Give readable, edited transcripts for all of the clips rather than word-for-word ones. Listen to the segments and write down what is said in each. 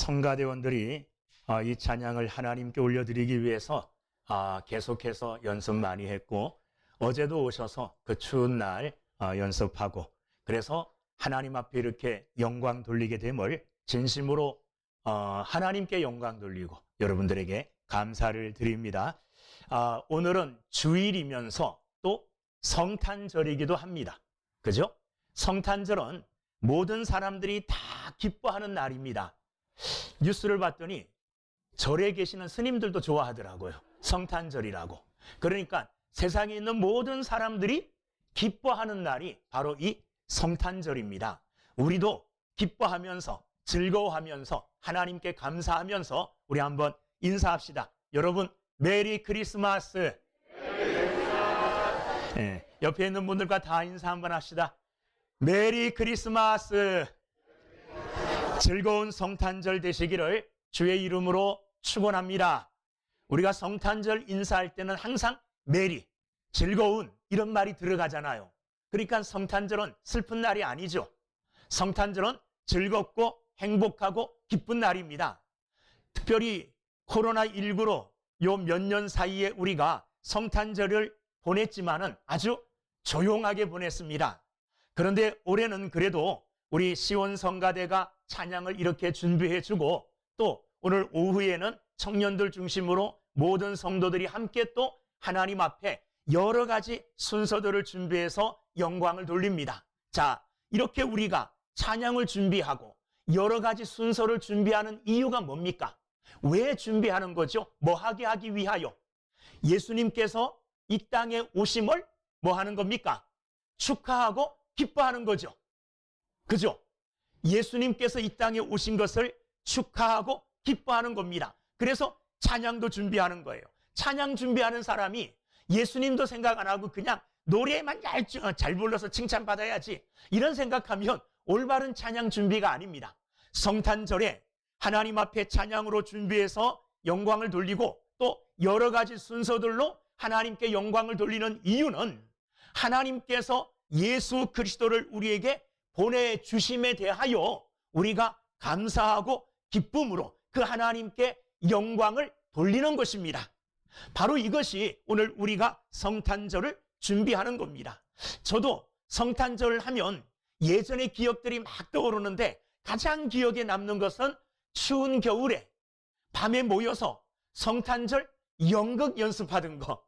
성가대원들이 이 찬양을 하나님께 올려드리기 위해서 계속해서 연습 많이 했고, 어제도 오셔서 그 추운 날 연습하고, 그래서 하나님 앞에 이렇게 영광 돌리게 됨을 진심으로 하나님께 영광 돌리고 여러분들에게 감사를 드립니다. 오늘은 주일이면서 또 성탄절이기도 합니다. 그죠? 성탄절은 모든 사람들이 다 기뻐하는 날입니다. 뉴스를 봤더니 절에 계시는 스님들도 좋아하더라고요. 성탄절이라고. 그러니까 세상에 있는 모든 사람들이 기뻐하는 날이 바로 이 성탄절입니다. 우리도 기뻐하면서 즐거워하면서 하나님께 감사하면서 우리 한번 인사합시다. 여러분, 메리 크리스마스. 네, 옆에 있는 분들과 다 인사 한번 합시다. 메리 크리스마스. 즐거운 성탄절 되시기를 주의 이름으로 축원합니다. 우리가 성탄절 인사할 때는 항상 메리, 즐거운 이런 말이 들어가잖아요. 그러니까 성탄절은 슬픈 날이 아니죠. 성탄절은 즐겁고 행복하고 기쁜 날입니다. 특별히 코로나19로 요 몇 년 사이에 우리가 성탄절을 보냈지만은 아주 조용하게 보냈습니다. 그런데 올해는 그래도 우리 시온 성가대가 찬양을 이렇게 준비해주고, 또 오늘 오후에는 청년들 중심으로 모든 성도들이 함께 또 하나님 앞에 여러 가지 순서들을 준비해서 영광을 돌립니다. 자, 이렇게 우리가 찬양을 준비하고 여러 가지 순서를 준비하는 이유가 뭡니까? 왜 준비하는 거죠? 뭐 하게 하기 위하여? 예수님께서 이 땅에 오심을 뭐 하는 겁니까? 축하하고 기뻐하는 거죠. 그죠? 예수님께서 이 땅에 오신 것을 축하하고 기뻐하는 겁니다. 그래서 찬양도 준비하는 거예요. 찬양 준비하는 사람이 예수님도 생각 안 하고 그냥 노래만 잘 불러서 칭찬받아야지, 이런 생각하면 올바른 찬양 준비가 아닙니다. 성탄절에 하나님 앞에 찬양으로 준비해서 영광을 돌리고 또 여러 가지 순서들로 하나님께 영광을 돌리는 이유는 하나님께서 예수 그리스도를 우리에게 보내주심에 대하여 우리가 감사하고 기쁨으로 그 하나님께 영광을 돌리는 것입니다. 바로 이것이 오늘 우리가 성탄절을 준비하는 겁니다. 저도 성탄절을 하면 예전의 기억들이 막 떠오르는데, 가장 기억에 남는 것은 추운 겨울에 밤에 모여서 성탄절 연극 연습하던 거.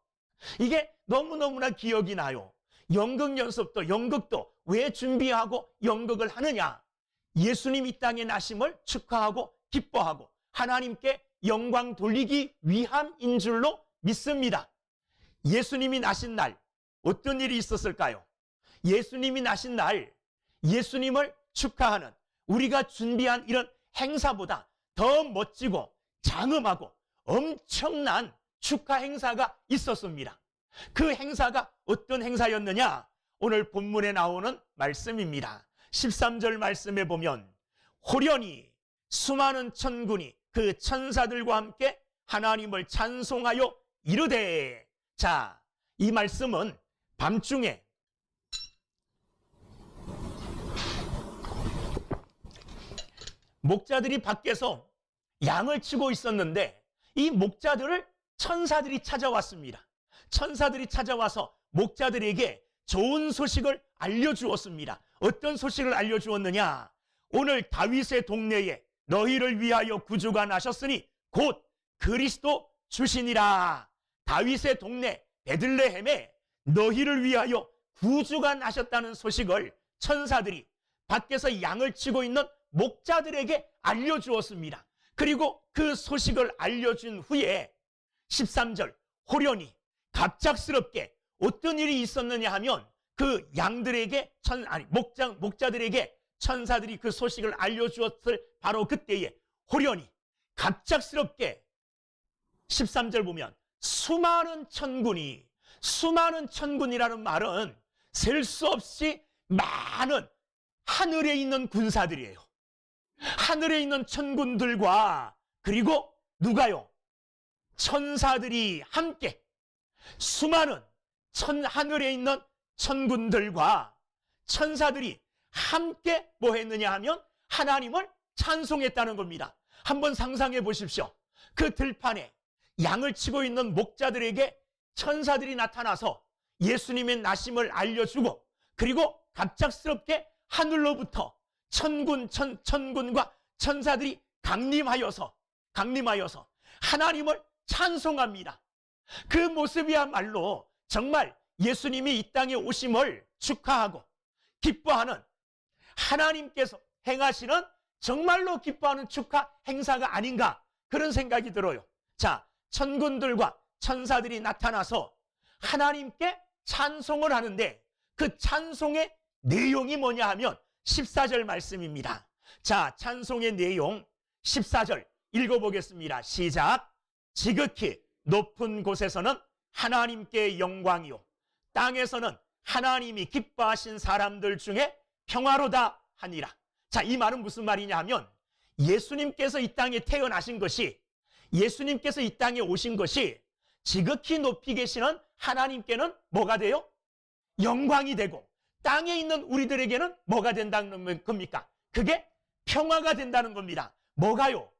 이게 너무너무나 기억이 나요. 연극도 왜 준비하고 연극을 하느냐? 예수님 이 땅에 나심을 축하하고 기뻐하고 하나님께 영광 돌리기 위함인 줄로 믿습니다. 예수님이 나신 날 어떤 일이 있었을까요? 예수님이 나신 날 예수님을 축하하는 우리가 준비한 이런 행사보다 더 멋지고 장엄하고 엄청난 축하 행사가 있었습니다. 그 행사가 어떤 행사였느냐? 오늘 본문에 나오는 말씀입니다. 13절 말씀에 보면 호련히 수많은 천군이 그 천사들과 함께 하나님을 찬송하여 이르되. 자, 이 말씀은 밤중에 목자들이 밖에서 양을 치고 있었는데 이 목자들을 천사들이 찾아왔습니다. 천사들이 찾아와서 목자들에게 좋은 소식을 알려주었습니다. 어떤 소식을 알려주었느냐? 오늘 다윗의 동네에 너희를 위하여 구주가 나셨으니 곧 그리스도 주시니라. 다윗의 동네 베들레헴에 너희를 위하여 구주가 나셨다는 소식을 천사들이 밖에서 양을 치고 있는 목자들에게 알려주었습니다. 그리고 그 소식을 알려준 후에 13절 호련히 갑작스럽게 어떤 일이 있었느냐 하면 그 양들에게 목자들에게 천사들이 그 소식을 알려주었을 바로 그때에 호련히 갑작스럽게 13절 보면 수많은 천군이라는 말은 셀 수 없이 많은 하늘에 있는 군사들이에요. 하늘에 있는 천군들과 그리고 누가요? 천사들이 함께 수많은 하늘에 있는 천군들과 천사들이 함께 뭐 했느냐 하면 하나님을 찬송했다는 겁니다. 한번 상상해 보십시오. 그 들판에 양을 치고 있는 목자들에게 천사들이 나타나서 예수님의 나심을 알려주고, 그리고 갑작스럽게 하늘로부터 천군과 천사들이 강림하여서 하나님을 찬송합니다. 그 모습이야말로 정말 예수님이 이 땅에 오심을 축하하고 기뻐하는, 하나님께서 행하시는 정말로 기뻐하는 축하 행사가 아닌가, 그런 생각이 들어요. 자, 천군들과 천사들이 나타나서 하나님께 찬송을 하는데, 그 찬송의 내용이 뭐냐 하면 14절 말씀입니다. 자, 찬송의 내용 14절 읽어보겠습니다. 시작. 지극히 높은 곳에서는 하나님께 영광이요, 땅에서는 하나님이 기뻐하신 사람들 중에 평화로다 하니라. 자, 이 말은 무슨 말이냐 하면, 예수님께서 이 땅에 태어나신 것이, 예수님께서 이 땅에 오신 것이 지극히 높이 계시는 하나님께는 뭐가 돼요? 영광이 되고, 땅에 있는 우리들에게는 뭐가 된다는 겁니까? 그게 평화가 된다는 겁니다. 뭐가요?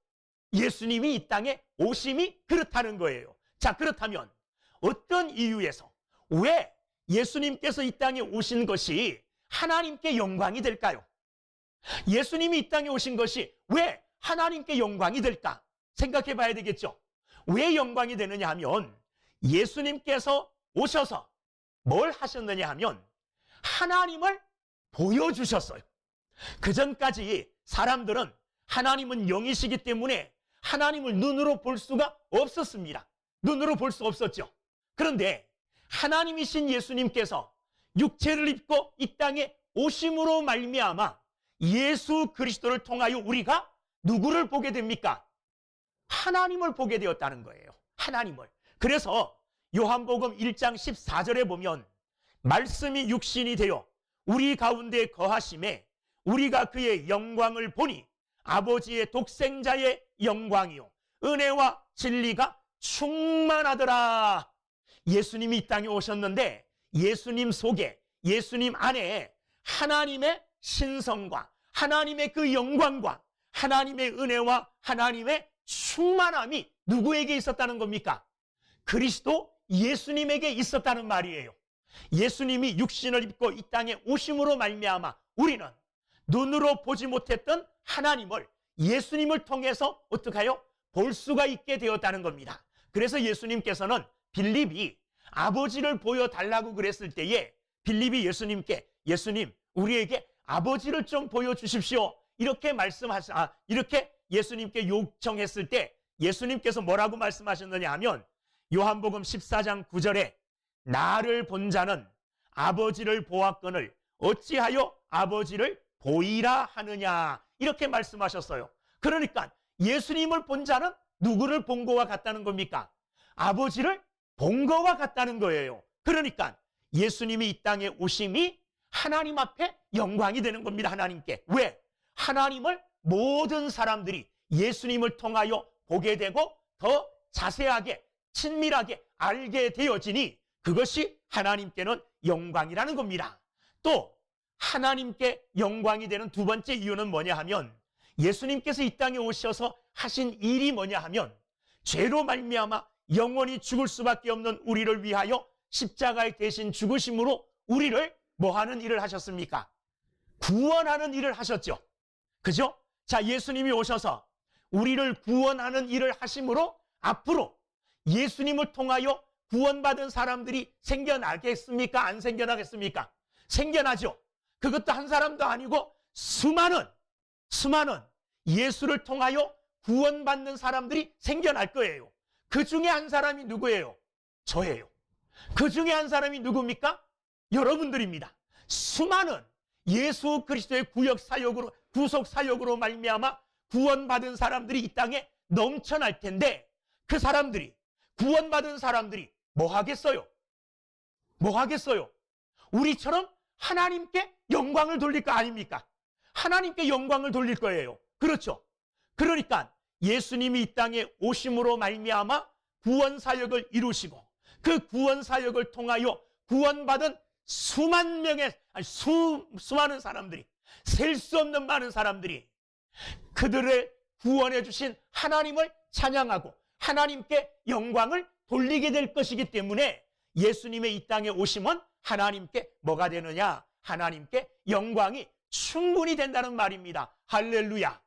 예수님이 이 땅에 오심이 그렇다는 거예요. 자, 그렇다면 어떤 이유에서, 왜 예수님께서 이 땅에 오신 것이 하나님께 영광이 될까요? 예수님이 이 땅에 오신 것이 왜 하나님께 영광이 될까? 생각해 봐야 되겠죠. 왜 영광이 되느냐 하면, 예수님께서 오셔서 뭘 하셨느냐 하면 하나님을 보여주셨어요. 그전까지 사람들은 하나님은 영이시기 때문에 하나님을 눈으로 볼 수가 없었습니다. 눈으로 볼 수 없었죠. 그런데 하나님이신 예수님께서 육체를 입고 이 땅에 오심으로 말미암아 예수 그리스도를 통하여 우리가 누구를 보게 됩니까? 하나님을 보게 되었다는 거예요. 하나님을. 그래서 요한복음 1장 14절에 보면, 말씀이 육신이 되어 우리 가운데 거하심에 우리가 그의 영광을 보니 아버지의 독생자의 영광이요 은혜와 진리가 충만하더라. 예수님이 이 땅에 오셨는데, 예수님 속에, 예수님 안에 하나님의 신성과 하나님의 그 영광과 하나님의 은혜와 하나님의 충만함이 누구에게 있었다는 겁니까? 그리스도 예수님에게 있었다는 말이에요. 예수님이 육신을 입고 이 땅에 오심으로 말미암아 우리는 눈으로 보지 못했던 하나님을 예수님을 통해서 어떻게 해요? 볼 수가 있게 되었다는 겁니다. 그래서 예수님께서는 빌립이 아버지를 보여달라고 그랬을 때에 빌립이 예수님께, 예수님 우리에게 아버지를 좀 보여주십시오, 이렇게 이렇게 예수님께 요청했을 때 예수님께서 뭐라고 말씀하셨느냐 하면, 요한복음 14장 9절에 나를 본 자는 아버지를 보았거늘 어찌하여 아버지를 보이라 하느냐, 이렇게 말씀하셨어요. 그러니까 예수님을 본 자는 누구를 본 거와 같다는 겁니까? 아버지를 본 거와 같다는 거예요. 그러니까 예수님이 이 땅에 오심이 하나님 앞에 영광이 되는 겁니다. 하나님께. 왜? 하나님을 모든 사람들이 예수님을 통하여 보게 되고 더 자세하게 친밀하게 알게 되어지니 그것이 하나님께는 영광이라는 겁니다. 또 하나님께 영광이 되는 두 번째 이유는 뭐냐 하면, 예수님께서 이 땅에 오셔서 하신 일이 뭐냐 하면, 죄로 말미암아 영원히 죽을 수밖에 없는 우리를 위하여 십자가에 대신 죽으심으로 우리를 뭐 하는 일을 하셨습니까? 구원하는 일을 하셨죠. 그죠? 자, 예수님이 오셔서 우리를 구원하는 일을 하심으로 앞으로 예수님을 통하여 구원받은 사람들이 생겨나겠습니까? 안 생겨나겠습니까? 생겨나죠. 그것도 한 사람도 아니고 수많은 예수를 통하여 구원받는 사람들이 생겨날 거예요. 그 중에 한 사람이 누구예요? 저예요. 그 중에 한 사람이 누굽니까? 여러분들입니다. 수많은 예수 그리스도의 구속 사역으로 말미암아 구원받은 사람들이 이 땅에 넘쳐날 텐데, 그 사람들이, 구원받은 사람들이 뭐 하겠어요? 뭐 하겠어요? 우리처럼 하나님께 영광을 돌릴 거 아닙니까? 하나님께 영광을 돌릴 거예요. 그렇죠? 그러니까 예수님이 이 땅에 오심으로 말미암아 구원 사역을 이루시고, 그 구원 사역을 통하여 구원받은 수많은 사람들이, 셀 수 없는 많은 사람들이 그들의 구원해 주신 하나님을 찬양하고 하나님께 영광을 돌리게 될 것이기 때문에 예수님의 이 땅에 오심은 하나님께 뭐가 되느냐? 하나님께 영광이 충분히 된다는 말입니다. 할렐루야.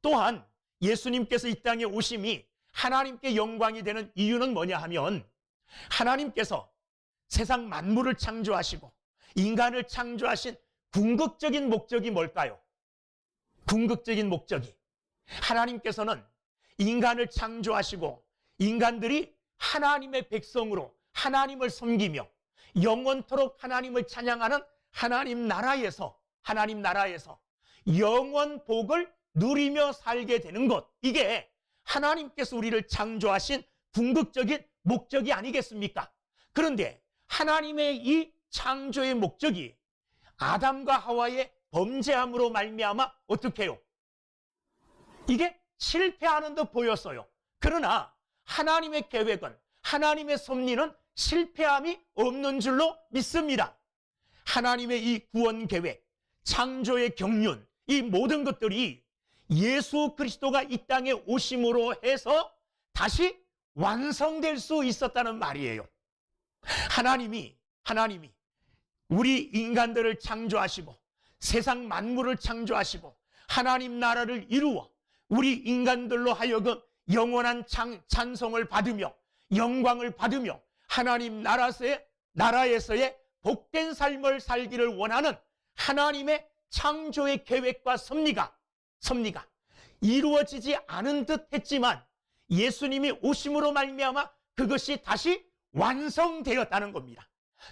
또한 예수님께서 이 땅에 오심이 하나님께 영광이 되는 이유는 뭐냐 하면, 하나님께서 세상 만물을 창조하시고 인간을 창조하신 궁극적인 목적이 뭘까요? 궁극적인 목적이, 하나님께서는 인간을 창조하시고 인간들이 하나님의 백성으로 하나님을 섬기며 영원토록 하나님을 찬양하는 하나님 나라에서 영원 복을 누리며 살게 되는 것, 이게 하나님께서 우리를 창조하신 궁극적인 목적이 아니겠습니까? 그런데 하나님의 이 창조의 목적이 아담과 하와의 범죄함으로 말미암아 어떻게 해요? 이게 실패하는 듯 보였어요. 그러나 하나님의 계획은, 하나님의 섭리는 실패함이 없는 줄로 믿습니다. 하나님의 이 구원 계획, 창조의 경륜, 이 모든 것들이 예수 그리스도가 이 땅에 오심으로 해서 다시 완성될 수 있었다는 말이에요. 하나님이 우리 인간들을 창조하시고 세상 만물을 창조하시고 하나님 나라를 이루어 우리 인간들로 하여금 영원한 찬송을 받으며 영광을 받으며 하나님 나라에서의 복된 삶을 살기를 원하는 하나님의 창조의 계획과 섭리가 이루어지지 않은 듯 했지만 예수님이 오심으로 말미암아 그것이 다시 완성되었다는 겁니다.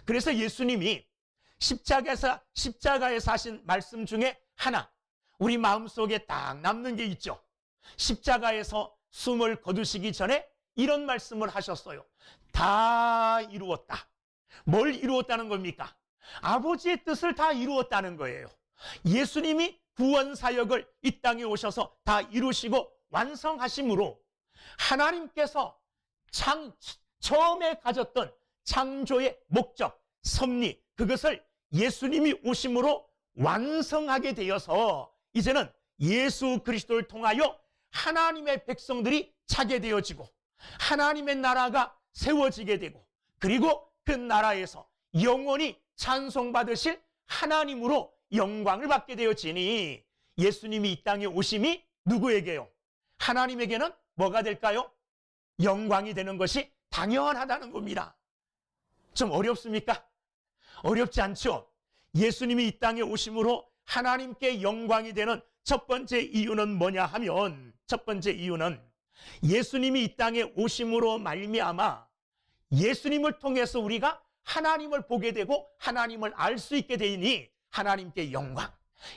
그래서 예수님이 십자가에서 하신 말씀 중에 하나, 우리 마음속에 딱 남는 게 있죠. 십자가에서 숨을 거두시기 전에 이런 말씀을 하셨어요. 다 이루었다. 뭘 이루었다는 겁니까? 아버지의 뜻을 다 이루었다는 거예요. 예수님이 구원 사역을 이 땅에 오셔서 다 이루시고 완성하심으로 하나님께서 처음에 가졌던 창조의 목적, 섭리, 그것을 예수님이 오심으로 완성하게 되어서 이제는 예수 그리스도를 통하여 하나님의 백성들이 차게 되어지고 하나님의 나라가 세워지게 되고, 그리고 그 나라에서 영원히 찬송받으실 하나님으로 영광을 받게 되어지니 예수님이 이 땅에 오심이 누구에게요? 하나님에게는 뭐가 될까요? 영광이 되는 것이 당연하다는 겁니다. 좀 어렵습니까? 어렵지 않죠? 예수님이 이 땅에 오심으로 하나님께 영광이 되는 첫 번째 이유는 뭐냐 하면, 첫 번째 이유는 예수님이 이 땅에 오심으로 말미암아 예수님을 통해서 우리가 하나님을 보게 되고 하나님을 알 수 있게 되니 하나님께 영광.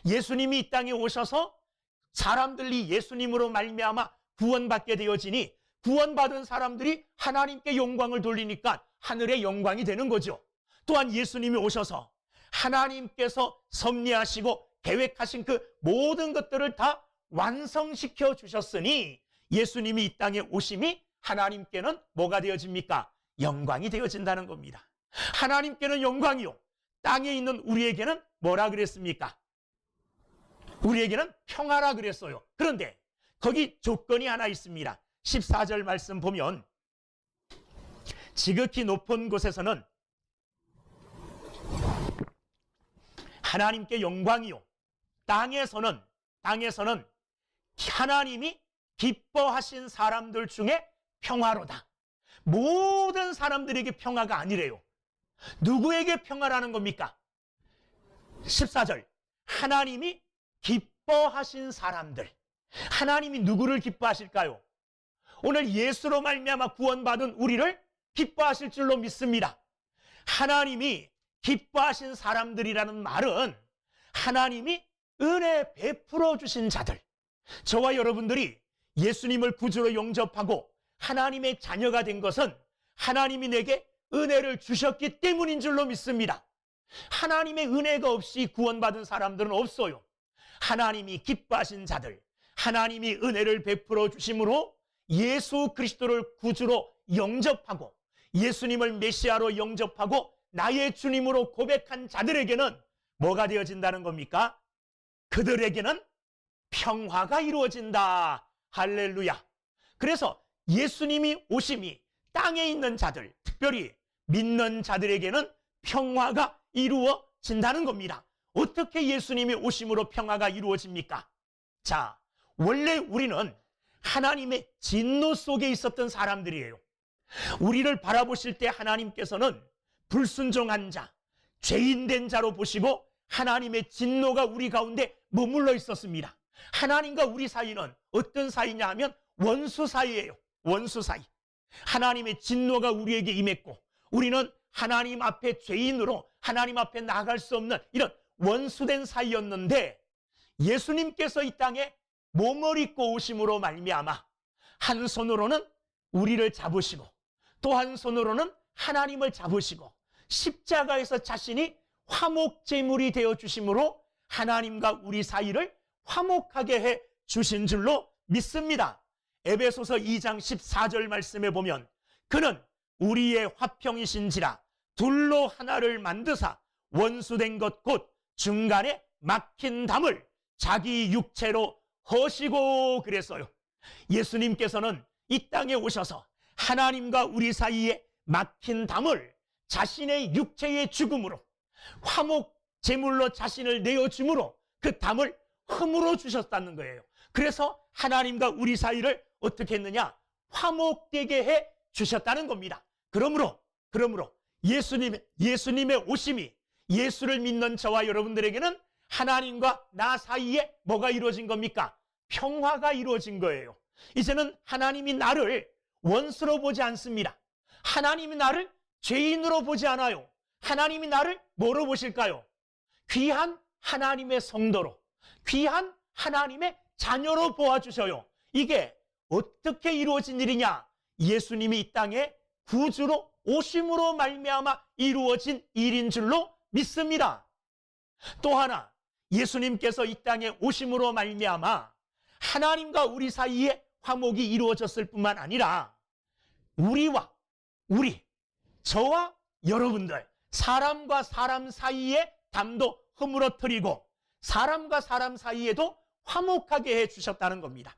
예수님이 이 땅에 오셔서 사람들이 예수님으로 말미암아 구원받게 되어지니 구원받은 사람들이 하나님께 영광을 돌리니까 하늘의 영광이 되는 거죠. 또한 예수님이 오셔서 하나님께서 섭리하시고 계획하신 그 모든 것들을 다 완성시켜 주셨으니 예수님이 이 땅에 오심이 하나님께는 뭐가 되어집니까? 영광이 되어진다는 겁니다. 하나님께는 영광이요, 땅에 있는 우리에게는 뭐라 그랬습니까? 우리에게는 평화라 그랬어요. 그런데 거기 조건이 하나 있습니다. 14절 말씀 보면 지극히 높은 곳에서는 하나님께 영광이요, 땅에서는 하나님이 기뻐하신 사람들 중에 평화로다. 모든 사람들에게 평화가 아니래요. 누구에게 평화라는 겁니까? 14절, 하나님이 기뻐하신 사람들. 하나님이 누구를 기뻐하실까요? 오늘 예수로 말미암아 구원받은 우리를 기뻐하실 줄로 믿습니다. 하나님이 기뻐하신 사람들이라는 말은 하나님이 은혜 베풀어 주신 자들, 저와 여러분들이 예수님을 구주로 영접하고 하나님의 자녀가 된 것은 하나님이 내게 은혜를 주셨기 때문인 줄로 믿습니다. 하나님의 은혜가 없이 구원받은 사람들은 없어요. 하나님이 기뻐하신 자들, 하나님이 은혜를 베풀어 주심으로 예수 그리스도를 구주로 영접하고 예수님을 메시아로 영접하고 나의 주님으로 고백한 자들에게는 뭐가 되어진다는 겁니까? 그들에게는 평화가 이루어진다. 할렐루야. 그래서 예수님이 오심이 땅에 있는 자들, 특별히 믿는 자들에게는 평화가 이루어진다는 겁니다. 어떻게 예수님이 오심으로 평화가 이루어집니까? 자, 원래 우리는 하나님의 진노 속에 있었던 사람들이에요. 우리를 바라보실 때 하나님께서는 불순종한 자, 죄인된 자로 보시고 하나님의 진노가 우리 가운데 머물러 있었습니다. 하나님과 우리 사이는 어떤 사이냐 하면 원수 사이예요. 원수 사이. 하나님의 진노가 우리에게 임했고 우리는 하나님 앞에 죄인으로 하나님 앞에 나갈 수 없는 이런 원수된 사이였는데, 예수님께서 이 땅에 몸을 입고 오심으로 말미암아 한 손으로는 우리를 잡으시고 또 한 손으로는 하나님을 잡으시고 십자가에서 자신이 화목제물이 되어 주심으로 하나님과 우리 사이를 화목하게 해 주신 줄로 믿습니다. 에베소서 2장 14절 말씀에 보면 그는 우리의 화평이신지라 둘로 하나를 만드사 원수된 것 곧 중간에 막힌 담을 자기 육체로 허시고 그랬어요. 예수님께서는 이 땅에 오셔서 하나님과 우리 사이에 막힌 담을 자신의 육체의 죽음으로 화목 제물로 자신을 내어줌으로 그 담을 흠으로 주셨다는 거예요. 그래서 하나님과 우리 사이를 어떻게 했느냐? 화목되게 해 주셨다는 겁니다. 그러므로 예수님의 오심이 예수를 믿는 저와 여러분들에게는 하나님과 나 사이에 뭐가 이루어진 겁니까? 평화가 이루어진 거예요. 이제는 하나님이 나를 원수로 보지 않습니다. 하나님이 나를 죄인으로 보지 않아요. 하나님이 나를 뭐로 보실까요? 귀한 하나님의 성도로, 귀한 하나님의 자녀로 보아주셔요. 이게 어떻게 이루어진 일이냐? 예수님이 이 땅에 구주로 오심으로 말미암아 이루어진 일인 줄로 믿습니다. 또 하나, 예수님께서 이 땅에 오심으로 말미암아 하나님과 우리 사이에 화목이 이루어졌을 뿐만 아니라 저와 여러분들, 사람과 사람 사이에 담도 허물어뜨리고 사람과 사람 사이에도 화목하게 해주셨다는 겁니다.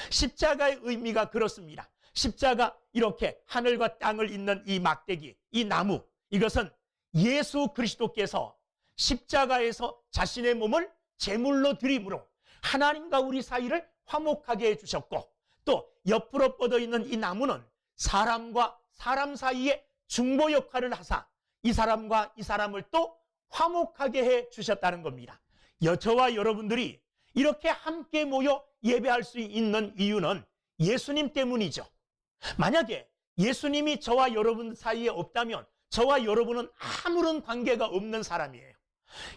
십자가의 의미가 그렇습니다. 십자가, 이렇게 하늘과 땅을 잇는 이 막대기, 이 나무, 이것은 예수 그리스도께서 십자가에서 자신의 몸을 제물로 드림으로 하나님과 우리 사이를 화목하게 해주셨고, 또 옆으로 뻗어 있는 이 나무는 사람과 사람 사이에 중보 역할을 하사 이 사람과 이 사람을 또 화목하게 해주셨다는 겁니다. 저와 여러분들이 이렇게 함께 모여 예배할 수 있는 이유는 예수님 때문이죠. 만약에 예수님이 저와 여러분 사이에 없다면 저와 여러분은 아무런 관계가 없는 사람이에요.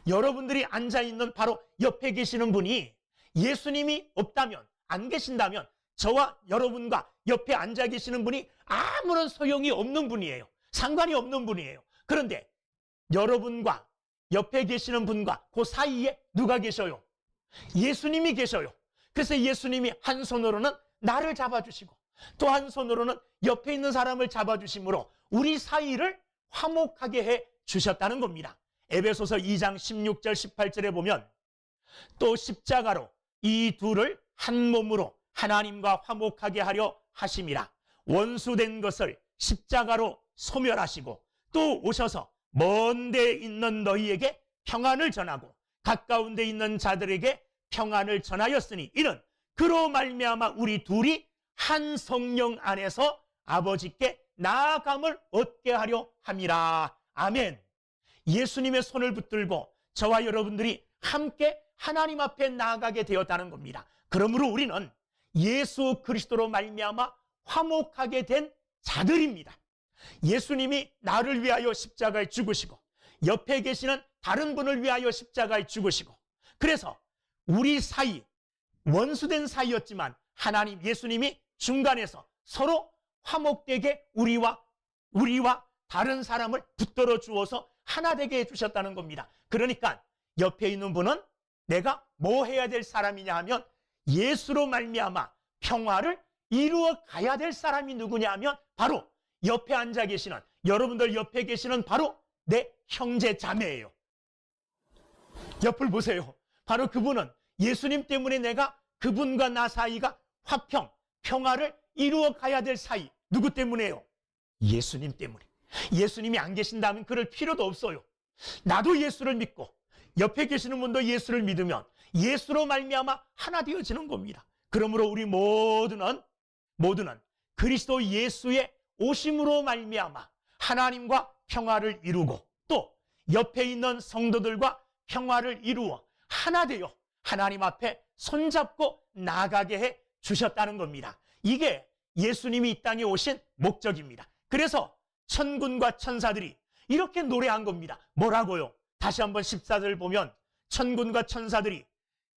여러분들이 앉아있는 바로 옆에 계시는 분이 예수님이 없다면, 안 계신다면 저와 여러분과 옆에 앉아 계시는 분이 아무런 소용이 없는 분이에요. 상관이 없는 분이에요. 그런데 여러분과 옆에 계시는 분과 그 사이에 누가 계셔요? 예수님이 계셔요. 그래서 예수님이 한 손으로는 나를 잡아주시고 또 한 손으로는 옆에 있는 사람을 잡아주심으로 우리 사이를 화목하게 해 주셨다는 겁니다. 에베소서 2장 16절 18절에 보면 또 십자가로 이 둘을 한 몸으로 하나님과 화목하게 하려 하심이라. 원수된 것을 십자가로 소멸하시고 또 오셔서 먼 데 있는 너희에게 평안을 전하고 가까운 데 있는 자들에게 평안을 전하였으니 이는 그로 말미암아 우리 둘이 한 성령 안에서 아버지께 나아감을 얻게 하려 함이라. 아멘. 예수님의 손을 붙들고 저와 여러분들이 함께 하나님 앞에 나아가게 되었다는 겁니다. 그러므로 우리는 예수 그리스도로 말미암아 화목하게 된 자들입니다. 예수님이 나를 위하여 십자가에 죽으시고 옆에 계시는 다른 분을 위하여 십자가에 죽으시고, 그래서 우리 사이, 원수된 사이였지만 하나님, 예수님이 중간에서 서로 화목되게 우리와 다른 사람을 붙들어 주어서 하나 되게 해주셨다는 겁니다. 그러니까 옆에 있는 분은 내가 뭐 해야 될 사람이냐 하면 예수로 말미암아 평화를 이루어 가야 될 사람이 누구냐 하면 바로 옆에 앉아 계시는, 여러분들 옆에 계시는 바로 내 형제 자매예요. 옆을 보세요. 바로 그분은 예수님 때문에 내가 그분과 나 사이가 화평, 평화를 이루어 가야 될 사이. 누구 때문에요? 예수님 때문에. 예수님이 안 계신다면 그럴 필요도 없어요. 나도 예수를 믿고 옆에 계시는 분도 예수를 믿으면 예수로 말미암아 하나 되어지는 겁니다. 그러므로 우리 모두는 그리스도 예수의 오심으로 말미암아 하나님과 평화를 이루고 또 옆에 있는 성도들과 평화를 이루어 하나 되어 하나님 앞에 손잡고 나아가게 해 주셨다는 겁니다. 이게 예수님이 이 땅에 오신 목적입니다. 그래서 천군과 천사들이 이렇게 노래한 겁니다. 뭐라고요? 다시 한번 14절 보면 천군과 천사들이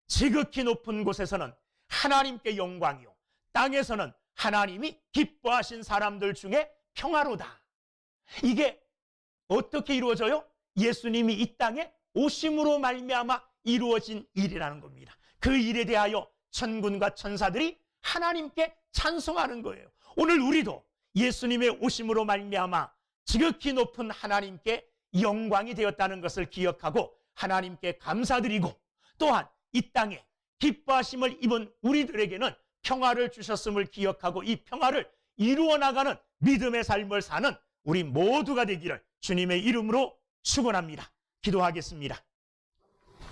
지극히 높은 곳에서는 하나님께 영광이요 땅에서는 하나님이 기뻐하신 사람들 중에 평화로다. 이게 어떻게 이루어져요? 예수님이 이 땅에 오심으로 말미암아 이루어진 일이라는 겁니다. 그 일에 대하여 천군과 천사들이 하나님께 찬송하는 거예요. 오늘 우리도 예수님의 오심으로 말미암아 지극히 높은 하나님께 영광이 되었다는 것을 기억하고 하나님께 감사드리고 또한 이 땅에 기뻐하심을 입은 우리들에게는 평화를 주셨음을 기억하고 이 평화를 이루어 나가는 믿음의 삶을 사는 우리 모두가 되기를 주님의 이름으로 축원합니다. 기도하겠습니다.